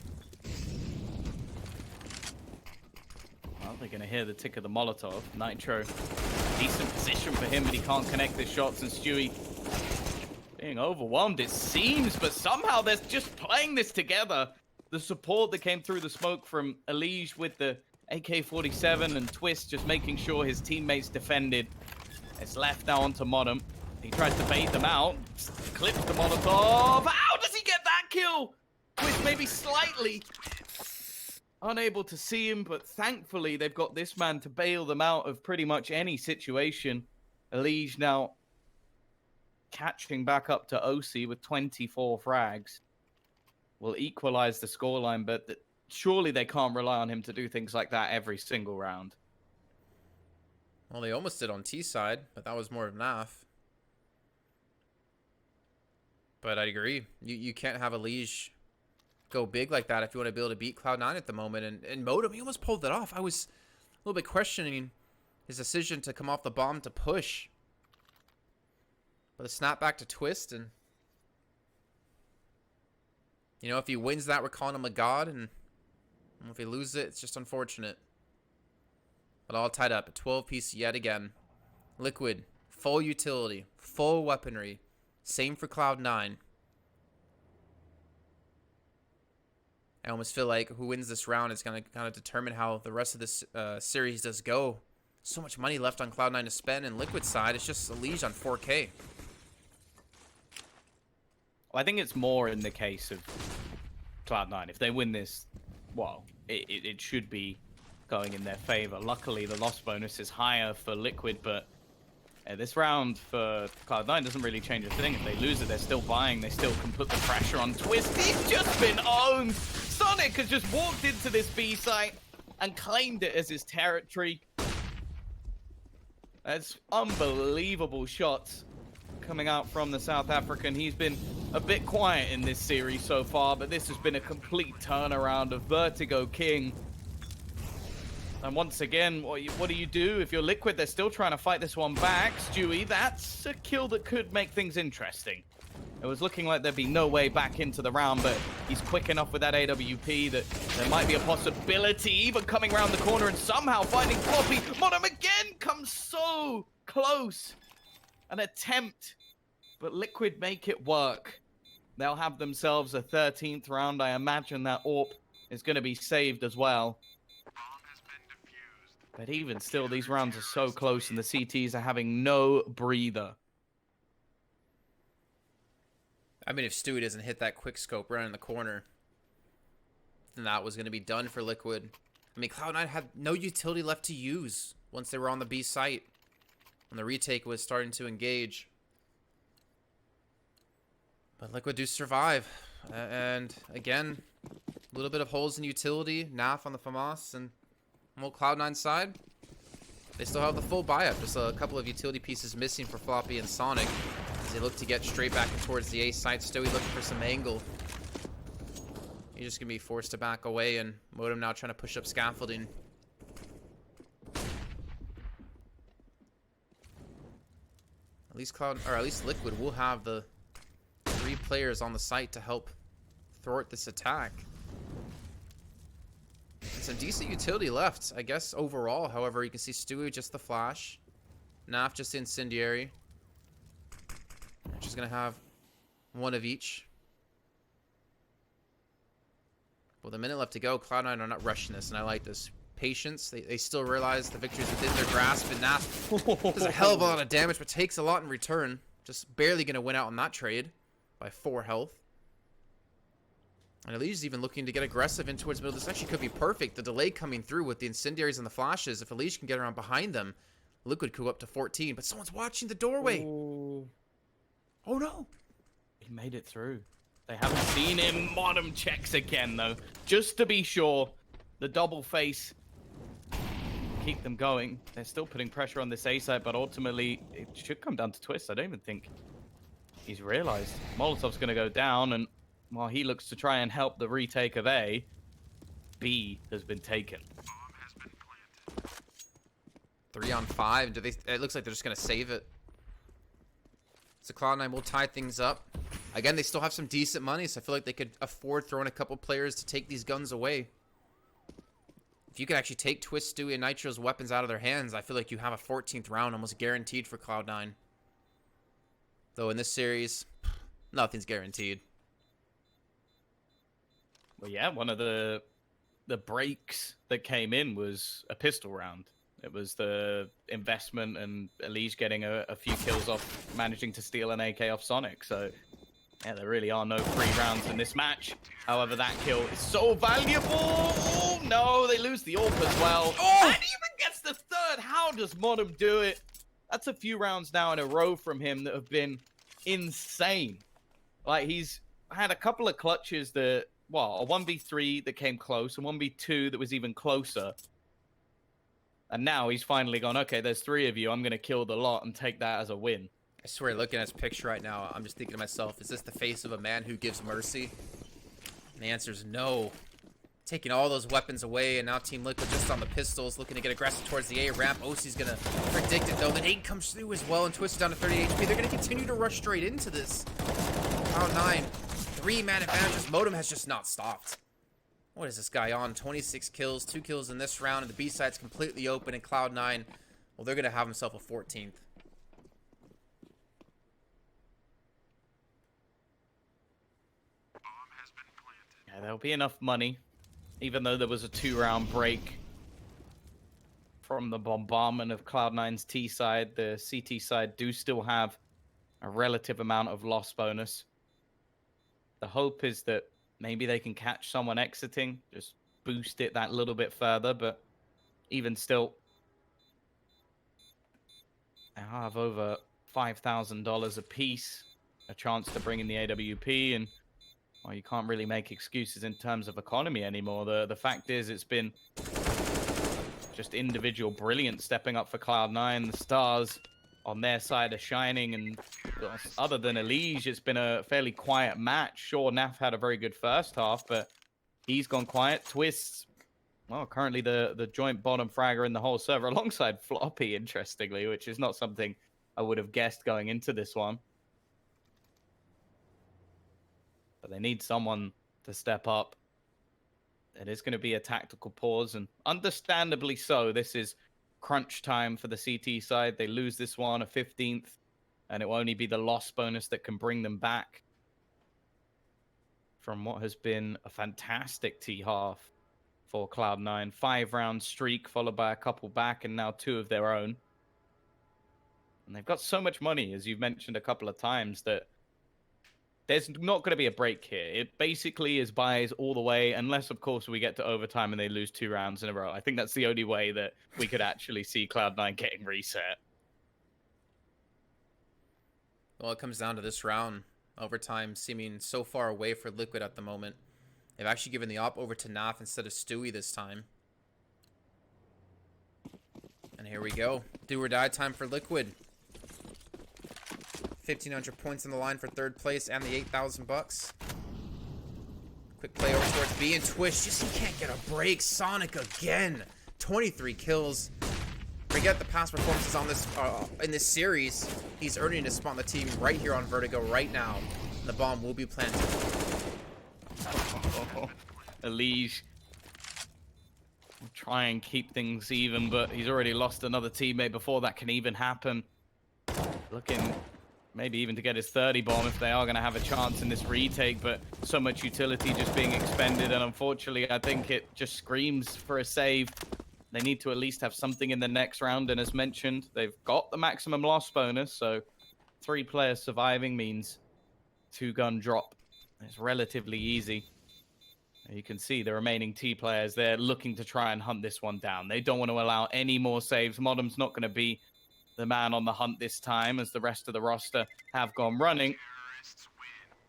Well, they're going to hear the tick of the Molotov. Nitro, decent position for him, but he can't connect his shots. And Stewie being overwhelmed, it seems, but somehow they're just playing this together. The support that came through the smoke from Elige with the AK-47 and Twist just making sure his teammates defended. It's left now onto Modem. He tries to bait them out. Clips the Molotov. How does he get that kill? Twist maybe slightly unable to see him, but thankfully they've got this man to bail them out of pretty much any situation. Elige now catching back up to OC with 24 frags. Will equalize the scoreline, but surely they can't rely on him to do things like that every single round. Well, they almost did on T side, but that was more of NAF. But I agree. You can't have Elige go big like that if you want to be able to beat Cloud9 at the moment. And Modem, he almost pulled it off. I was a little bit questioning his decision to come off the bomb to push. But a snap back to Twist, and you know, if he wins that, we're calling him a god, and if he loses it, it's just unfortunate. But all tied up. A 12-piece yet again. Liquid, full utility, full weaponry. Same for Cloud9. I almost feel like who wins this round is going to kind of determine how the rest of this series does go. So much money left on Cloud9 to spend, and Liquid side, it's just Elige on 4K. Well, I think it's more in the case of Cloud9. If they win this, well, it should be going in their favor. Luckily, the loss bonus is higher for Liquid, but this round for Cloud9 doesn't really change a thing. If they lose it, they're still buying. They still can put the pressure on Twist. He's just been owned. Sonic has just walked into this B site and claimed it as his territory. That's unbelievable shots coming out from the South African. He's been a bit quiet in this series so far, but this has been a complete turnaround of Vertigo King. And once again, what do you do? If you're Liquid, they're still trying to fight this one back. Stewie, that's a kill that could make things interesting. It was looking like there'd be no way back into the round, but he's quick enough with that AWP that there might be a possibility, even coming around the corner and somehow finding Floppy. Modem again comes so close. An attempt, but Liquid make it work. They'll have themselves a 13th round. I imagine that AWP is going to be saved as well. But even still, these rounds are so close and the CTs are having no breather. I mean, if Stewie doesn't hit that quick scope right in the corner, then that was going to be done for Liquid. I mean, Cloud9 had no utility left to use once they were on the B site, when the retake was starting to engage. But Liquid do survive. And again, a little bit of holes in utility. NAF on the FAMAS, and well, Cloud9 side, they still have the full buy-up. Just a couple of utility pieces missing for Floppy and Sonic as they look to get straight back towards the A site. Stewie looking for some angle. He's just going to be forced to back away, and Modem now trying to push up scaffolding. At least Liquid will have the 3 players on the site to help thwart this attack. And some decent utility left, I guess, overall. However, you can see Stewie just the flash. Naf just incendiary. She's going to have one of each. With a minute left to go, Cloud9 are not rushing this, and I like this. Patience. They still realize the victory is within their grasp, and Naf does a hell of a lot of damage, but takes a lot in return. Just barely going to win out on that trade by 4 health. And Elige is even looking to get aggressive in towards middle. This actually could be perfect. The delay coming through with the incendiaries and the flashes. If Elige can get around behind them, Liquid could go up to 14. But someone's watching the doorway. Ooh. Oh, no. He made it through. They haven't seen him. Modem checks again, though. Just to be sure, the double face keep them going. They're still putting pressure on this A side, but ultimately, it should come down to Twist. I don't even think he's realized. Molotov's going to go down, and while he looks to try and help the retake of A, B has been taken. 3 on 5. It looks like they're just gonna save it. So Cloud9 will tie things up. Again, they still have some decent money, so I feel like they could afford throwing a couple players to take these guns away. If you could actually take Twist, Stewie, and Nitro's weapons out of their hands, I feel like you have a 14th round almost guaranteed for Cloud9. Though in this series, nothing's guaranteed. Well, yeah, one of the breaks that came in was a pistol round. It was the investment and Elige getting a few kills off, managing to steal an AK off Sonic. So, yeah, there really are no free rounds in this match. However, that kill is so valuable. Oh, no, they lose the AWP as well. Oh! And even gets the third. How does Modem do it? That's a few rounds now in a row from him that have been insane. Like, he's had a couple of clutches that, well, a 1v3 that came close, and 1v2 that was even closer. And now he's finally gone, okay, there's 3 of you. I'm going to kill the lot and take that as a win. I swear, looking at his picture right now, I'm just thinking to myself, is this the face of a man who gives mercy? And the answer is no. Taking all those weapons away, and now Team Liquid just on the pistols, looking to get aggressive towards the A ramp. OC's going to predict it, though. The nade comes through as well, and Twist is down to 30 HP. They're going to continue to rush straight into this. Cloud9, 3-man advantages. Modem has just not stopped. What is this guy on? 26 kills, 2 kills in this round, and the B side's completely open, and Cloud9, well, they're going to have himself a 14th. Yeah, there'll be enough money, even though there was a 2-round break from the bombardment of Cloud9's T side. The CT side do still have a relative amount of loss bonus. The hope is that maybe they can catch someone exiting, just boost it that little bit further, but even still, I have over $5,000 a piece, a chance to bring in the AWP, and well, you can't really make excuses in terms of economy anymore. The fact is, it's been just individual brilliance stepping up for Cloud9. The stars on their side are shining, and other than Elige, it's been a fairly quiet match. Sure, Naf had a very good first half, but he's gone quiet. Twists, well, currently the joint bottom fragger in the whole server alongside Floppy, interestingly, which is not something I would have guessed going into this one. But they need someone to step up. It is going to be a tactical pause, and understandably so. This is crunch time for the CT side. They lose this one, a 15th, and it will only be the loss bonus that can bring them back from what has been a fantastic T half for Cloud9. 5-round streak followed by a couple back, and now 2 of their own. And they've got so much money, as you've mentioned a couple of times, that there's not going to be a break here. It basically is buys all the way, unless, of course, we get to overtime and they lose 2 rounds in a row. I think that's the only way that we could actually see Cloud9 getting reset. Well, it comes down to this round. Overtime seeming so far away for Liquid at the moment. They've actually given the op over to Naf instead of Stewie this time. And here we go. Do or die time for Liquid. 1,500 points on the line for 3rd place and the 8,000 bucks. Quick play over towards B, and Twist just he can't get a break. Sonic again. 23 kills. Forget the past performances on this in this series. He's earning a spot on the team right here on Vertigo right now. The bomb will be planted. Elige will try and keep things even, but he's already lost another teammate before that can even happen. Looking maybe even to get his 30 bomb if they are going to have a chance in this retake, but so much utility just being expended, and unfortunately I think it just screams for a save. They need to at least have something in the next round, and as mentioned, they've got the maximum loss bonus, so 3 players surviving means 2-gun drop. It's relatively easy. You can see the remaining T players there looking to try and hunt this one down. They don't want to allow any more saves. Modem's not going to be the man on the hunt this time, as the rest of the roster have gone running.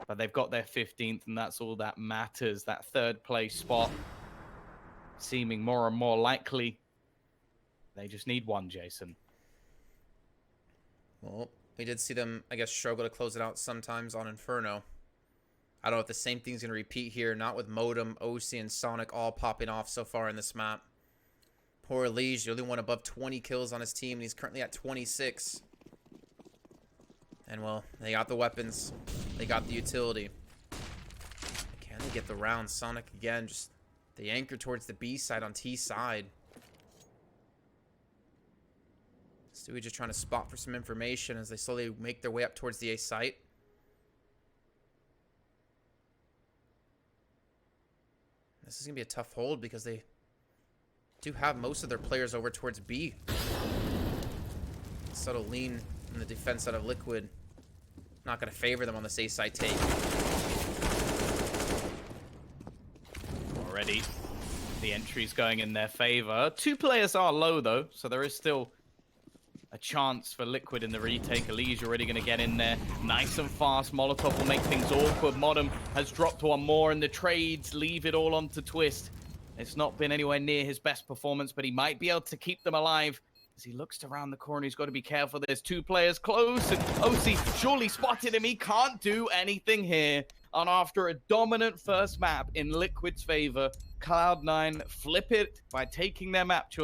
But they've got their 15th, and that's all that matters. That 3rd place spot seeming more and more likely. They just need one, Jason. Well, we did see them, I guess, struggle to close it out sometimes on Inferno. I don't know if the same thing's going to repeat here. Not with Modem, OC, and Sonic all popping off so far in this map. Poor Lige, the only one above 20 kills on his team, and he's currently at 26. And, well, they got the weapons. They got the utility. Can they get the round? Sonic, again, just the anchor towards the B side on T side. Stewie just trying to spot for some information as they slowly make their way up towards the A site. This is going to be a tough hold because they do have most of their players over towards B. Subtle lean in the defense out of Liquid. Not going to favor them on this A site take. Already, the entry's going in their favor. 2 players are low, though, so there is still a chance for Liquid in the retake. Elise already going to get in there nice and fast. Molotov will make things awkward. Modem has dropped one more, and the trades leave it all on to Twist. It's not been anywhere near his best performance, but he might be able to keep them alive. As he looks to round the corner, he's got to be careful. There's 2 players close, and OC surely spotted him. He can't do anything here. And after a dominant first map in Liquid's favor, Cloud9 flip it by taking their map choice.